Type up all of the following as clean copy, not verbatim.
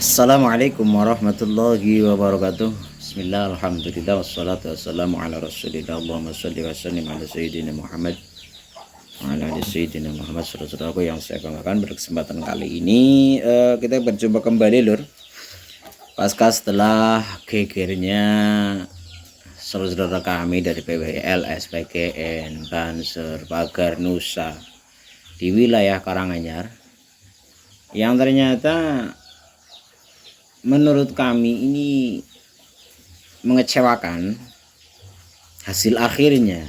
Assalamualaikum warahmatullahi wabarakatuh. Bismillah, alhamdulillah, wassalatu wassalamu ala rasulillah. Allahumma salli wa sallim ala sayyidina Muhammad wa ala ali sayyidina Muhammad. Saudara-saudaraku yang saya banggakan, pada kesempatan kali ini kita berjumpa kembali lur, pasca setelah gegernya saudara-saudara kami dari PWL, SPGN, Banser, Pagar, Nusa di wilayah Karanganyar yang ternyata menurut kami ini mengecewakan hasil akhirnya.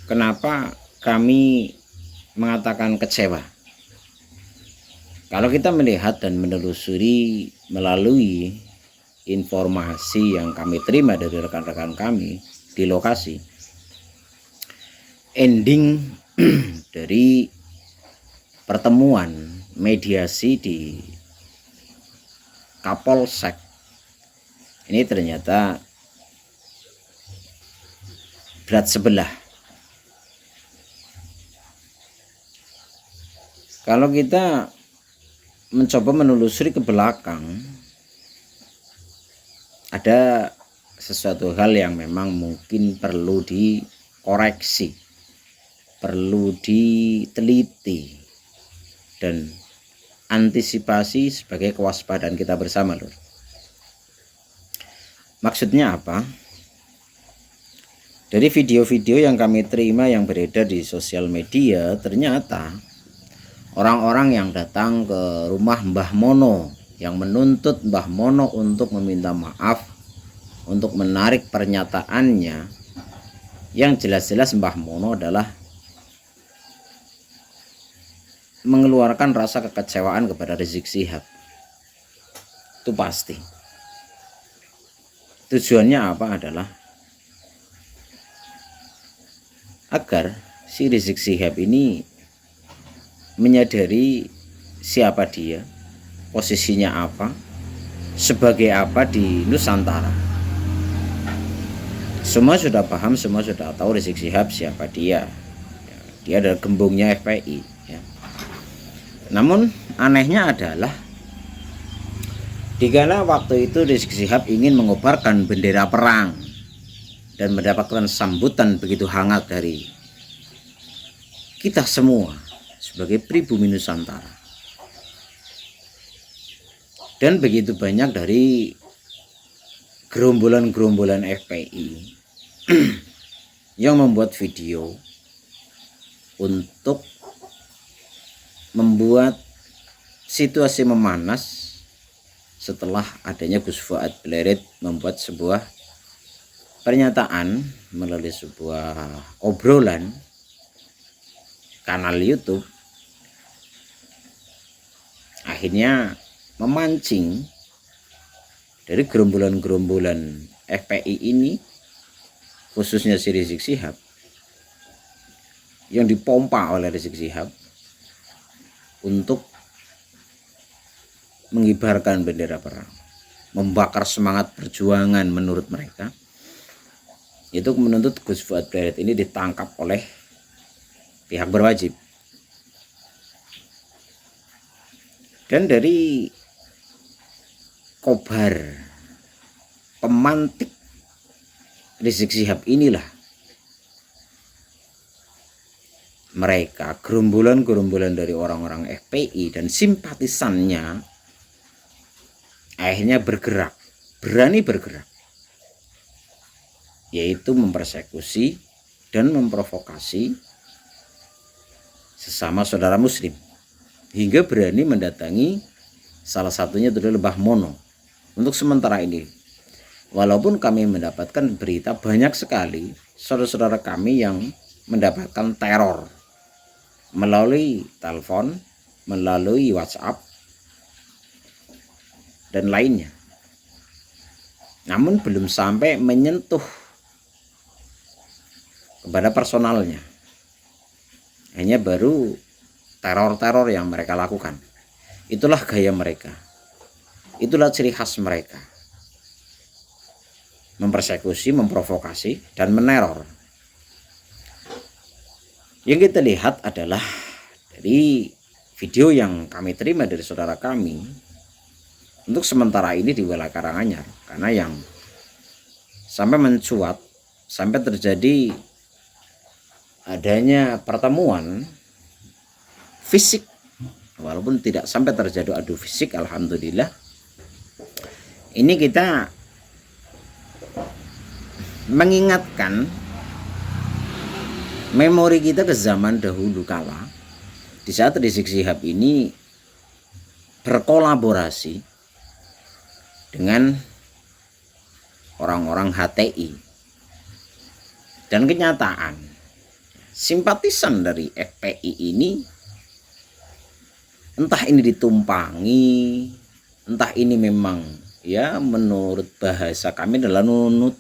Kenapa kami mengatakan kecewa? Kalau kita melihat dan menelusuri melalui informasi yang kami terima dari rekan-rekan kami di lokasi, ending dari pertemuan mediasi di Kapolsek ini ternyata berat sebelah. Kalau kita mencoba menelusuri ke belakang, ada sesuatu hal yang memang mungkin perlu dikoreksi, perlu diteliti dan antisipasi sebagai kewaspadaan kita bersama lur. Maksudnya apa? Dari video-video yang kami terima yang beredar di sosial media, ternyata orang-orang yang datang ke rumah Mbah Mono yang menuntut Mbah Mono untuk meminta maaf, untuk menarik pernyataannya, yang jelas-jelas Mbah Mono adalah mengeluarkan rasa kekecewaan kepada Rizik Syihab. Itu pasti. Tujuannya apa adalah agar si Rizik Syihab ini menyadari siapa dia, posisinya apa, sebagai apa di Nusantara. Semua sudah paham, semua sudah tahu Rizik Syihab siapa dia. Dia adalah gembongnya FPI. Namun anehnya adalah dikala waktu itu Rizik Syihab ingin mengobarkan bendera perang dan mendapatkan sambutan begitu hangat dari kita semua sebagai pribumi Nusantara, dan begitu banyak dari gerombolan-gerombolan FPI yang membuat video untuk membuat situasi memanas setelah adanya Gus Fuad Blerit membuat sebuah pernyataan melalui sebuah obrolan kanal YouTube, akhirnya memancing dari gerombolan-gerombolan FPI ini, khususnya si Rizik Syihab, yang dipompa oleh Rizik Syihab untuk mengibarkan bendera perang, membakar semangat perjuangan menurut mereka. Itu menuntut Gus Fuad Blerit ini ditangkap oleh pihak berwajib. Dan dari kobar pemantik Rizik Syihab inilah mereka, gerombolan-gerombolan dari orang-orang FPI dan simpatisannya, akhirnya bergerak, berani bergerak, yaitu mempersekusi dan memprovokasi sesama saudara muslim, hingga berani mendatangi salah satunya itu adalah Mbah Mono. Untuk sementara ini, walaupun kami mendapatkan berita banyak sekali saudara-saudara kami yang mendapatkan teror melalui telepon, melalui WhatsApp, dan lainnya, namun belum sampai menyentuh kepada personalnya. Hanya baru teror-teror yang mereka lakukan. Itulah gaya mereka, itulah ciri khas mereka, mempersekusi, memprovokasi, dan meneror. Yang kita lihat adalah dari video yang kami terima dari saudara kami untuk sementara ini di wilayah Karanganyar, karena yang sampai mencuat, sampai terjadi adanya pertemuan fisik, walaupun tidak sampai terjadi adu fisik, alhamdulillah. Ini kita mengingatkan memori kita ke zaman dahulu kala, di saat Rizik Syihab ini berkolaborasi dengan orang-orang HTI, dan kenyataan simpatisan dari FPI ini entah ini ditumpangi, entah ini memang ya menurut bahasa kami adalah nunut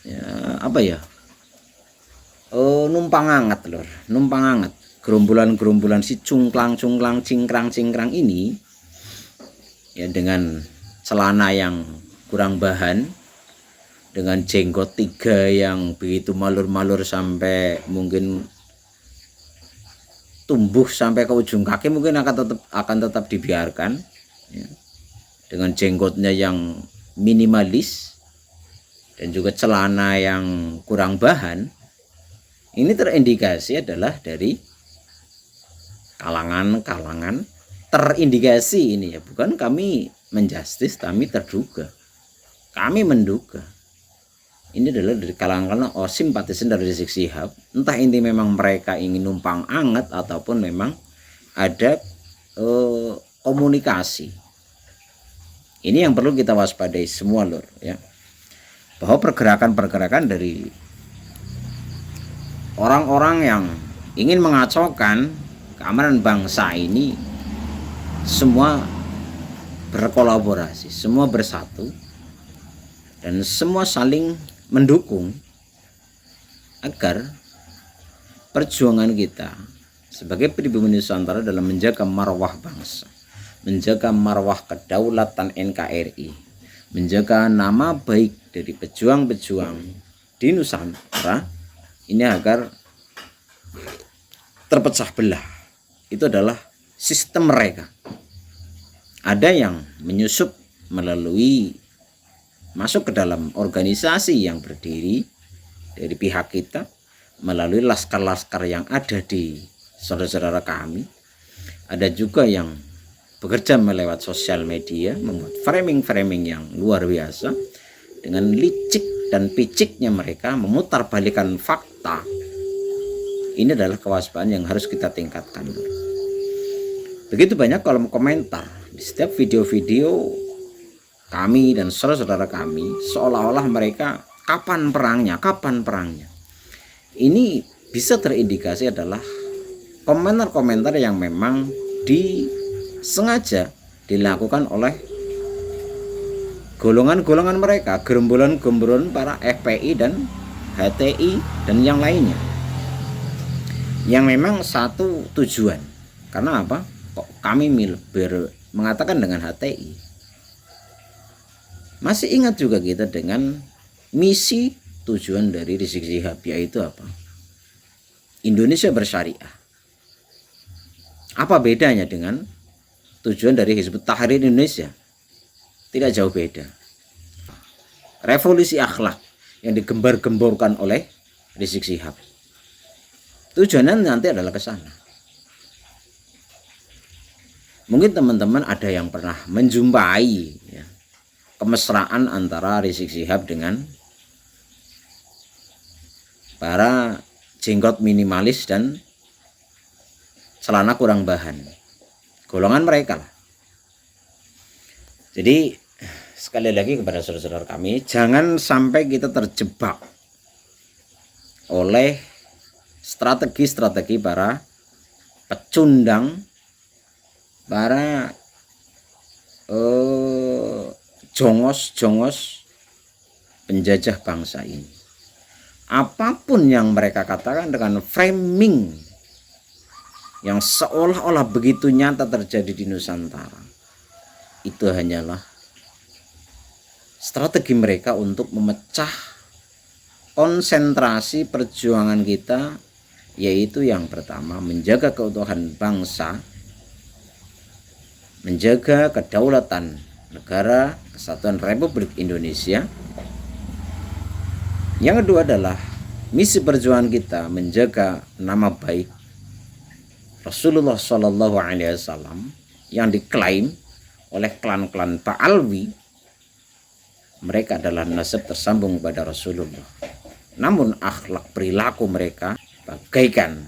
ya, apa ya, numpang anget lor, numpang anget. Gerombolan-gerombolan si cungklang-cungklang, cingkrang-cingkrang ini ya, dengan celana yang kurang bahan, dengan jenggot 3 yang begitu malur-malur sampai mungkin tumbuh sampai ke ujung kaki, mungkin akan tetap dibiarkan ya. Dengan jenggotnya yang minimalis dan juga celana yang kurang bahan, ini terindikasi adalah dari kalangan-kalangan terindikasi ini ya, bukan kami menjustis, kami terduga, kami menduga ini adalah dari kalangan simpatisan dari Rizik Syihab. Entah ini memang mereka ingin numpang anget ataupun memang ada komunikasi. Ini yang perlu kita waspadai semua lor ya, bahwa pergerakan-pergerakan dari orang-orang yang ingin mengacaukan keamanan bangsa ini semua berkolaborasi, semua bersatu, dan semua saling mendukung agar perjuangan kita sebagai pribumi Nusantara dalam menjaga marwah bangsa, menjaga marwah kedaulatan NKRI, menjaga nama baik dari pejuang-pejuang di Nusantara ini agar terpecah belah. Itu adalah sistem mereka. Ada yang menyusup melalui masuk ke dalam organisasi yang berdiri dari pihak kita, melalui laskar-laskar yang ada di saudara-saudara kami. Ada juga yang bekerja melewat sosial media, membuat framing-framing yang luar biasa. Dengan licik dan piciknya mereka memutarbalikkan fakta. Ini adalah kewaspadaan yang harus kita tingkatkan. Begitu banyak kolom komentar di setiap video-video kami dan saudara-saudara kami, seolah-olah mereka kapan perangnya, kapan perangnya. Ini bisa terindikasi adalah komentar-komentar yang memang disengaja dilakukan oleh golongan-golongan mereka, gerombolan-gerombolan para FPI dan HTI dan yang lainnya, yang memang satu tujuan. Karena apa? Kok kami mengatakan dengan HTI? Masih ingat juga kita dengan misi tujuan dari Rizik Syihab, yaitu apa? Indonesia bersyariah. Apa bedanya dengan tujuan dari Hizbut Tahrir Indonesia? Tidak jauh beda. Revolusi akhlak yang digembar-gemborkan oleh Rizik Syihab. Tujuannya nanti adalah ke sana. Mungkin teman-teman ada yang pernah menjumpai ya, kemesraan antara Rizik Syihab dengan para jenggot minimalis dan celana kurang bahan, golongan mereka lah. Jadi sekali lagi kepada saudara-saudara kami, jangan sampai kita terjebak oleh strategi-strategi para pecundang, para jongos-jongos penjajah bangsa ini. Apapun yang mereka katakan dengan framing yang seolah-olah begitu nyata terjadi di Nusantara, itu hanyalah strategi mereka untuk memecah konsentrasi perjuangan kita yaitu yang pertama menjaga keutuhan bangsa, menjaga kedaulatan negara Kesatuan Republik Indonesia. Yang kedua adalah misi perjuangan kita menjaga nama baik Rasulullah Shallallahu Alaihi Wasallam yang diklaim oleh klan-klan Ba'alwi. Mereka adalah nasab tersambung pada Rasulullah, namun akhlak perilaku mereka bagaikan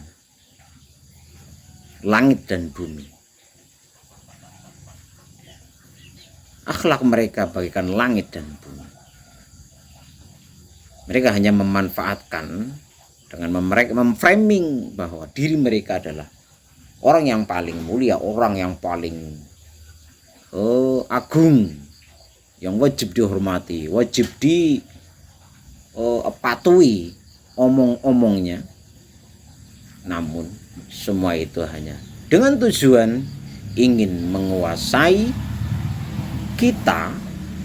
langit dan bumi. Akhlak mereka bagaikan langit dan bumi. Mereka hanya memanfaatkan dengan memframing bahwa diri mereka adalah orang yang paling mulia, orang yang paling agung, yang wajib dihormati, wajib dipatuhi omong-omongnya. Namun semua itu hanya dengan tujuan ingin menguasai kita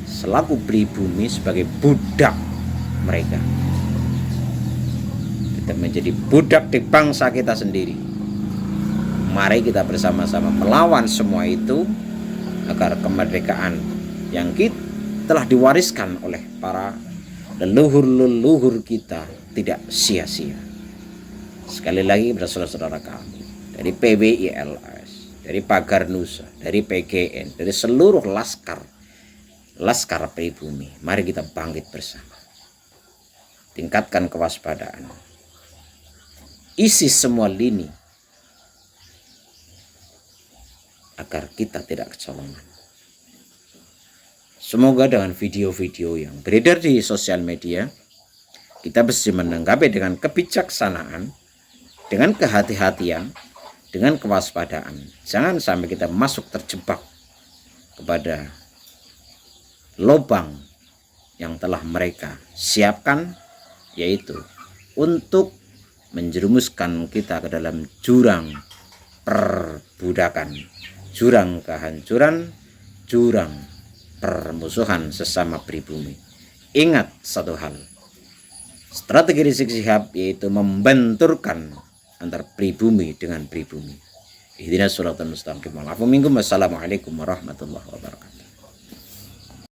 selaku pribumi sebagai budak mereka. Kita menjadi budak di bangsa kita sendiri. Mari kita bersama-sama melawan semua itu agar kemerdekaan yang kita telah diwariskan oleh para leluhur-leluhur kita tidak sia-sia. Sekali lagi kepada saudara-saudara kami dari PBILS, dari Pagar Nusa, dari PGN, dari seluruh laskar pribumi, mari kita bangkit bersama. Tingkatkan kewaspadaan. Isi semua lini agar kita tidak kecolongan. Semoga dengan video-video yang beredar di sosial media, kita bisa menanggapi dengan kebijaksanaan, dengan kehati-hatian, dengan kewaspadaan. Jangan sampai kita masuk terjebak kepada lubang yang telah mereka siapkan, yaitu untuk menjerumuskan kita ke dalam jurang perbudakan, jurang kehancuran, jurang permusuhan sesama pribumi. Ingat satu hal, strategi Rizik Syihab yaitu membenturkan antar pribumi dengan pribumi. Ihdinas shiratal mustaqim. Assalamualaikum warahmatullahi wabarakatuh.